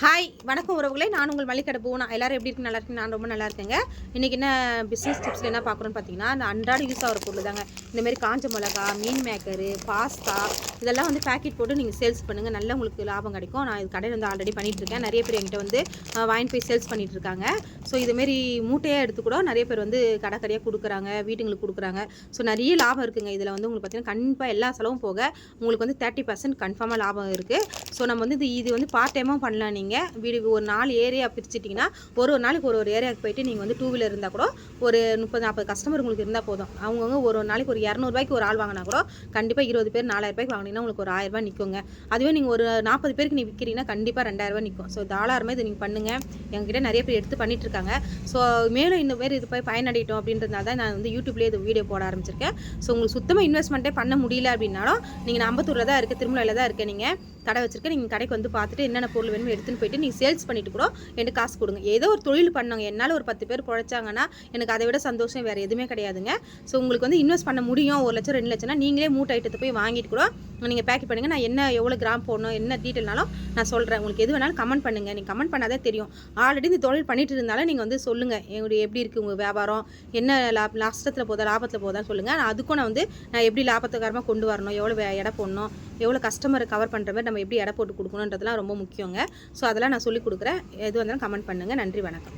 Hi வணக்கம் உறவுகளே, நான் உங்கள் மல்லிகடை பூனா. எல்லோரும் எப்படி இருக்கு? நல்லா இருக்கு. நான் ரொம்ப நல்லா இருக்கேங்க. இன்றைக்கி என்ன பிஸ்னஸ் டிப்ஸில் என்ன பார்க்குறோன்னு பார்த்தீங்கன்னா, அந்த அன்றாட யூஸ் ஆகிற பொருள் தாங்க. இந்தமாரி காஞ்ச மிளகா, மீன் மேக்கரு, பாஸ்தா இதெல்லாம் வந்து பேக்கெட் போட்டு நீங்கள் சேல்ஸ் பண்ணுங்கள். நல்லா உங்களுக்கு லாபம் கிடைக்கும். நான் இது கடையில் வந்து ஆல்ரெடி பண்ணிகிட்ருக்கேன். நிறைய பேர் என்கிட்ட வந்து வாங்கிட்டு போய் சேல்ஸ் பண்ணிகிட்ருக்காங்க. ஸோ இதுமாரி மூட்டையாக எடுத்து கூட நிறைய பேர் வந்து கடையாக கொடுக்குறாங்க, வீட்டுங்களுக்கு கொடுக்குறாங்க. ஸோ நிறைய லாபம் இருக்குங்க. இதில் வந்து உங்களுக்கு பார்த்தீங்கன்னா கண்டிப்பாக எல்லா செலவும் போக உங்களுக்கு வந்து 30% கன்ஃபார்மாக லாபம் இருக்குது. ஸோ நம்ம வந்து இது வந்து பார்ட் டைமாக பண்ணலாம். நீங்கள் வீடு ஒரு 4 ஏரியா பிரிச்சுட்டிங்கன்னா ஒரு நாளைக்கு ஒரு ஏரியாவுக்கு போயிட்டு நீங்கள் வந்து 2 வீலர் இருந்தால் கூட ஒரு 30-40 கஸ்டமர் உங்களுக்கு இருந்தால் போதும். அவங்கவுங்க ஒரு நாளைக்கு ஒரு 200 ரூபாய்க்கு ஒரு ஆள் வாங்கினா கூட கண்டிப்பாக 20 பேர் 4000 ரூபாய்க்கு வாங்கினீங்கன்னா உங்களுக்கு ஒரு 1000 ரூபாய் நிற்குங்க. அதுவே நீங்கள் ஒரு 40 பேருக்கு நீ விற்கிறீங்கன்னா கண்டிப்பாக 2000 ரூபாய் நிற்கும். ஸோ தாராளமாக இது நீங்கள் பண்ணுங்கள். எங்ககிட்ட நிறைய பேர் எடுத்து பண்ணிட்டு இருக்காங்க. ஸோ மேலும் இந்த பேர் இது போய் பயனடையட்டும் அப்படின்றதுனால தான் நான் வந்து யூடியூப்லேயே இது வீடியோ போட ஆரம்பிச்சிருக்கேன். ஸோ உங்களுக்கு சுத்தமாக இன்வெஸ்ட்மெண்ட்டே பண்ண முடியல அப்படின்னாலும் நீங்கள் அம்பத்தூரில் தான் இருக்குது, திருமலையில் தான் இருக்குது, நீங்கள் கடை வச்சிருக்கேன். நீங்கள் கடைக்கு வந்து பார்த்துட்டு என்னென்ன பொருள் வேணுமோ எடுத்துன்னு போயிட்டு நீங்கள் சேல்ஸ் பண்ணிட்டு கூட எனக்கு காசு கொடுங்க. ஏதோ ஒரு தொழில் பண்ணாங்க, என்னால் ஒரு 10 பேர் பிழைச்சாங்கன்னா எனக்கு அதை விட சந்தோஷம் வேறு எதுவுமே கிடையாதுங்க. ஸோ உங்களுக்கு வந்து இன்வெஸ்ட் பண்ண முடியும். 1 லட்சம் 2 லட்சம்னா நீங்களே மூட்டை ஐட்டத்தை போய் வாங்கிட்டு கூட நீங்கள் பேக்கெட் பண்ணுங்கள். நான் என்ன எவ்வளோ கிராம் போடணும், என்ன டீட்டெயில்னாலும் நான் சொல்கிறேன். உங்களுக்கு எது வேணாலும் கமெண்ட் பண்ணுங்கள். நீங்கள் கமெண்ட் பண்ணாதே தெரியும். ஆல்ரெடி இந்த தொழில் பண்ணிட்டு இருந்தாலும் நீங்கள் வந்து சொல்லுங்கள், எங்களுடைய எப்படி இருக்குது உங்கள் வியாபாரம், என்ன நஷ்டத்தில் போதா லாபத்தில் போதான்னு சொல்லுங்கள். அதுக்கும் நான் எப்படி லாபத்துக்காரமாக கொண்டு வரணும், எவ்வளோ எடை போடணும், எவ்வளோ கஸ்டமரை கவர் பண்ணுற மாதிரி நம்ம எப்படி எடை போட்டு கொடுக்கணுன்றதுலாம் ரொம்ப முக்கியங்க. ஸோ அதெல்லாம் நான் சொல்லிக் கொடுக்குறேன். எது வந்தாலும் கமெண்ட் பண்ணுங்கள். நன்றி, வணக்கம்.